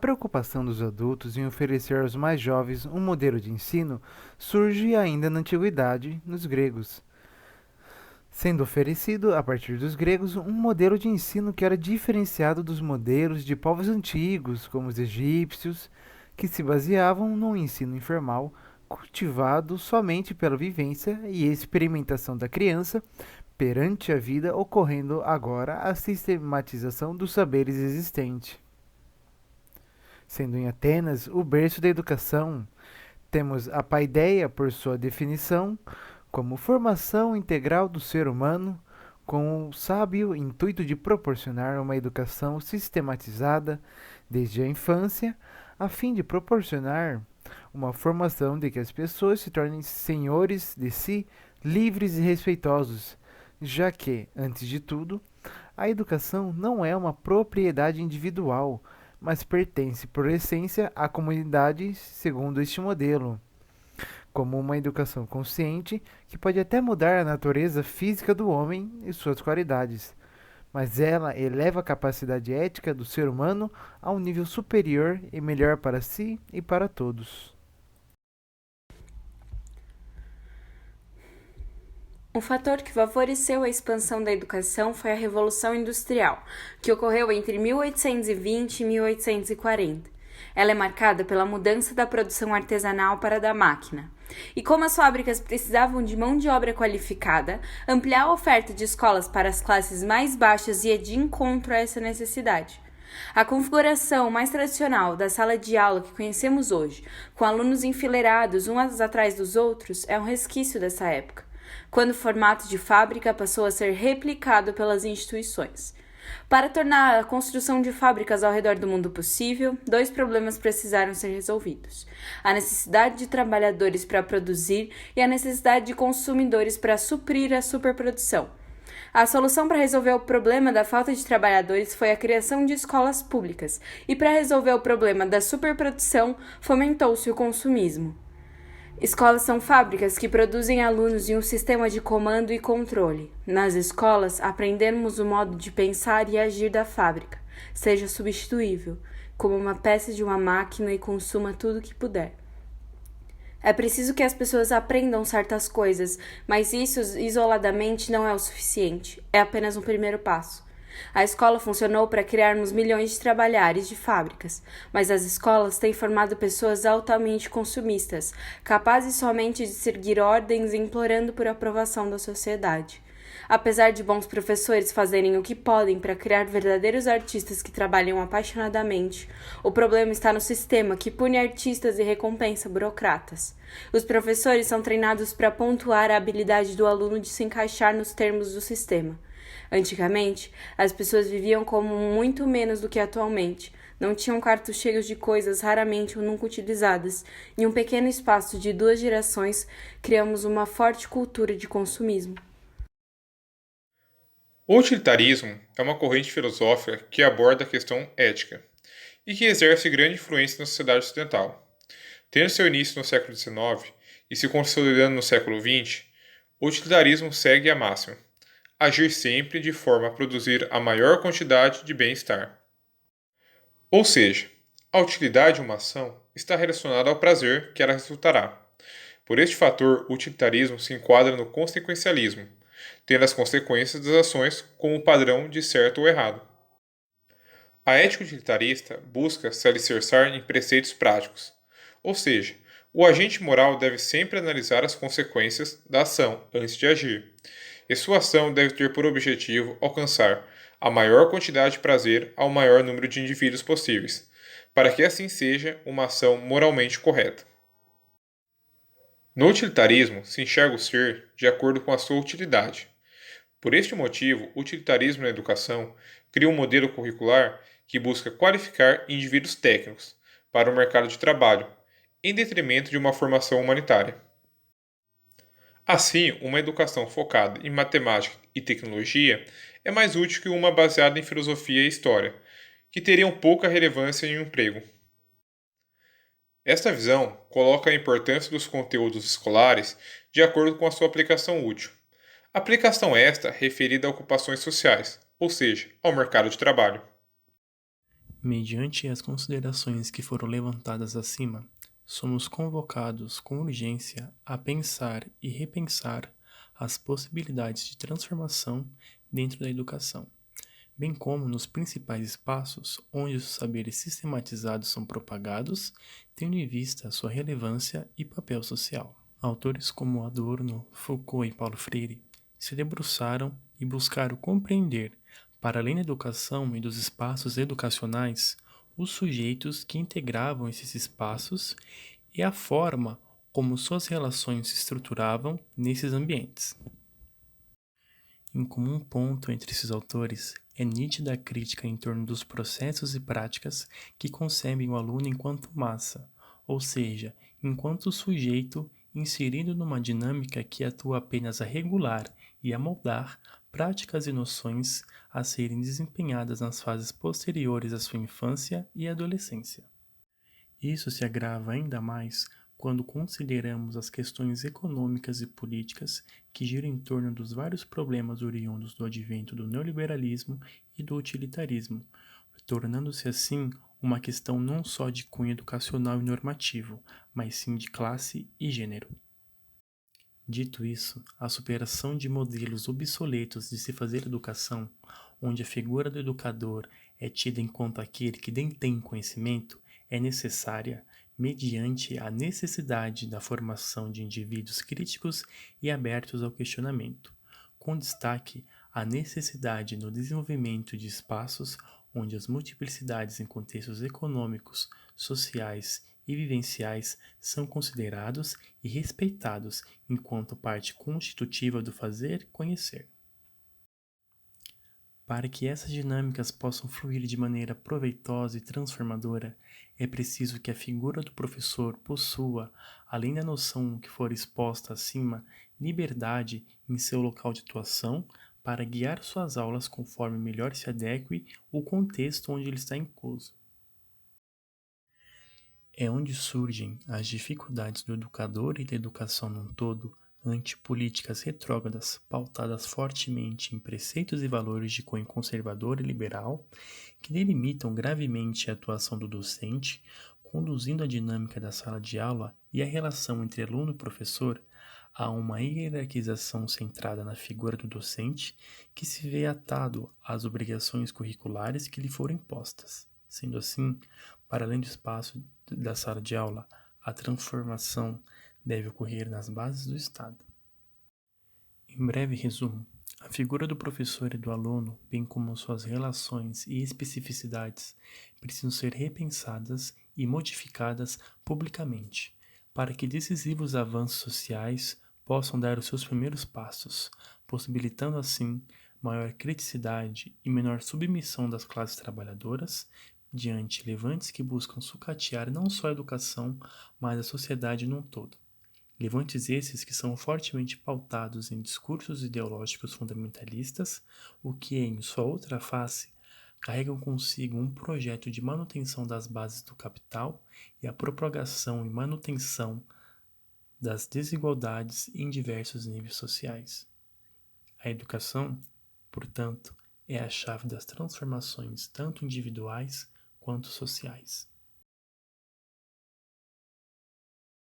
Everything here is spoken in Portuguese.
preocupação dos adultos em oferecer aos mais jovens um modelo de ensino surge ainda na antiguidade, nos gregos, sendo oferecido, a partir dos gregos, um modelo de ensino que era diferenciado dos modelos de povos antigos, como os egípcios, que se baseavam num ensino informal cultivado somente pela vivência e experimentação da criança perante a vida, ocorrendo agora a sistematização dos saberes existentes. Sendo em Atenas o berço da educação, temos a paideia por sua definição como formação integral do ser humano, com o sábio intuito de proporcionar uma educação sistematizada desde a infância, a fim de proporcionar uma formação de que as pessoas se tornem senhores de si, livres e respeitosos, já que, antes de tudo, a educação não é uma propriedade individual, mas pertence por essência à comunidade segundo este modelo, como uma educação consciente que pode até mudar a natureza física do homem e suas qualidades, mas ela eleva a capacidade ética do ser humano a um nível superior e melhor para si e para todos. Um fator que favoreceu a expansão da educação foi a Revolução Industrial, que ocorreu entre 1820 e 1840. Ela é marcada pela mudança da produção artesanal para a da máquina. E como as fábricas precisavam de mão de obra qualificada, ampliar a oferta de escolas para as classes mais baixas ia de encontro a essa necessidade. A configuração mais tradicional da sala de aula que conhecemos hoje, com alunos enfileirados uns atrás dos outros, é um resquício dessa época, quando o formato de fábrica passou a ser replicado pelas instituições. Para tornar a construção de fábricas ao redor do mundo possível, dois problemas precisaram ser resolvidos: a necessidade de trabalhadores para produzir e a necessidade de consumidores para suprir a superprodução. A solução para resolver o problema da falta de trabalhadores foi a criação de escolas públicas, e para resolver o problema da superprodução, fomentou-se o consumismo. Escolas são fábricas que produzem alunos em um sistema de comando e controle. Nas escolas, aprendemos o modo de pensar e agir da fábrica, seja substituível, como uma peça de uma máquina e consuma tudo o que puder. É preciso que as pessoas aprendam certas coisas, mas isso isoladamente não é o suficiente. É apenas um primeiro passo. A escola funcionou para criarmos milhões de trabalhares de fábricas, mas as escolas têm formado pessoas altamente consumistas, capazes somente de seguir ordens e implorando por aprovação da sociedade. Apesar de bons professores fazerem o que podem para criar verdadeiros artistas que trabalham apaixonadamente, o problema está no sistema que pune artistas e recompensa burocratas. Os professores são treinados para pontuar a habilidade do aluno de se encaixar nos termos do sistema. Antigamente, as pessoas viviam como muito menos do que atualmente. Não tinham quartos cheios de coisas raramente ou nunca utilizadas. Em um pequeno espaço de 2 gerações, criamos uma forte cultura de consumismo. O utilitarismo é uma corrente filosófica que aborda a questão ética e que exerce grande influência na sociedade ocidental. Tendo seu início no século XIX e se consolidando no século XX, o utilitarismo segue a máxima: agir sempre de forma a produzir a maior quantidade de bem-estar. Ou seja, a utilidade de uma ação está relacionada ao prazer que ela resultará. Por este fator, o utilitarismo se enquadra no consequencialismo, tendo as consequências das ações como padrão de certo ou errado. A ética utilitarista busca se alicerçar em preceitos práticos, ou seja, o agente moral deve sempre analisar as consequências da ação antes de agir, e sua ação deve ter por objetivo alcançar a maior quantidade de prazer ao maior número de indivíduos possíveis, para que assim seja uma ação moralmente correta. No utilitarismo, se enxerga o ser de acordo com a sua utilidade. Por este motivo, o utilitarismo na educação cria um modelo curricular que busca qualificar indivíduos técnicos para o mercado de trabalho, em detrimento de uma formação humanitária. Assim, uma educação focada em matemática e tecnologia é mais útil que uma baseada em filosofia e história, que teriam pouca relevância em um emprego. Esta visão coloca a importância dos conteúdos escolares de acordo com a sua aplicação útil. Aplicação esta referida a ocupações sociais, ou seja, ao mercado de trabalho. Mediante as considerações que foram levantadas acima, somos convocados com urgência a pensar e repensar as possibilidades de transformação dentro da educação, bem como nos principais espaços onde os saberes sistematizados são propagados, tendo em vista sua relevância e papel social. Autores como Adorno, Foucault e Paulo Freire se debruçaram e buscaram compreender, para além da educação e dos espaços educacionais, os sujeitos que integravam esses espaços e a forma como suas relações se estruturavam nesses ambientes. Em comum ponto entre esses autores é nítida a crítica em torno dos processos e práticas que concebem o aluno enquanto massa, ou seja, enquanto sujeito inserido numa dinâmica que atua apenas a regular e a moldar práticas e noções a serem desempenhadas nas fases posteriores à sua infância e adolescência. Isso se agrava ainda mais quando consideramos as questões econômicas e políticas que giram em torno dos vários problemas oriundos do advento do neoliberalismo e do utilitarismo, tornando-se assim uma questão não só de cunho educacional e normativo, mas sim de classe e gênero. Dito isso, a superação de modelos obsoletos de se fazer educação, onde a figura do educador é tida enquanto aquele que detém conhecimento, é necessária mediante a necessidade da formação de indivíduos críticos e abertos ao questionamento, com destaque à necessidade no desenvolvimento de espaços onde as multiplicidades em contextos econômicos, sociais e vivenciais são considerados e respeitados enquanto parte constitutiva do fazer conhecer. Para que essas dinâmicas possam fluir de maneira proveitosa e transformadora, é preciso que a figura do professor possua, além da noção que for exposta acima, liberdade em seu local de atuação para guiar suas aulas conforme melhor se adeque o contexto onde ele está incluso. É onde surgem as dificuldades do educador e da educação num todo ante políticas retrógradas pautadas fortemente em preceitos e valores de cunho conservador e liberal que delimitam gravemente a atuação do docente, conduzindo a dinâmica da sala de aula e a relação entre aluno e professor a uma hierarquização centrada na figura do docente que se vê atado às obrigações curriculares que lhe foram impostas. Sendo assim, para além do espaço da sala de aula, a transformação deve ocorrer nas bases do Estado. Em breve resumo, a figura do professor e do aluno, bem como suas relações e especificidades, precisam ser repensadas e modificadas publicamente, para que decisivos avanços sociais possam dar os seus primeiros passos, possibilitando assim maior criticidade e menor submissão das classes trabalhadoras diante levantes que buscam sucatear não só a educação, mas a sociedade num todo. Levantes esses que são fortemente pautados em discursos ideológicos fundamentalistas, o que, em sua outra face, carregam consigo um projeto de manutenção das bases do capital e a propagação e manutenção das desigualdades em diversos níveis sociais. A educação, portanto, é a chave das transformações tanto individuais quanto sociais.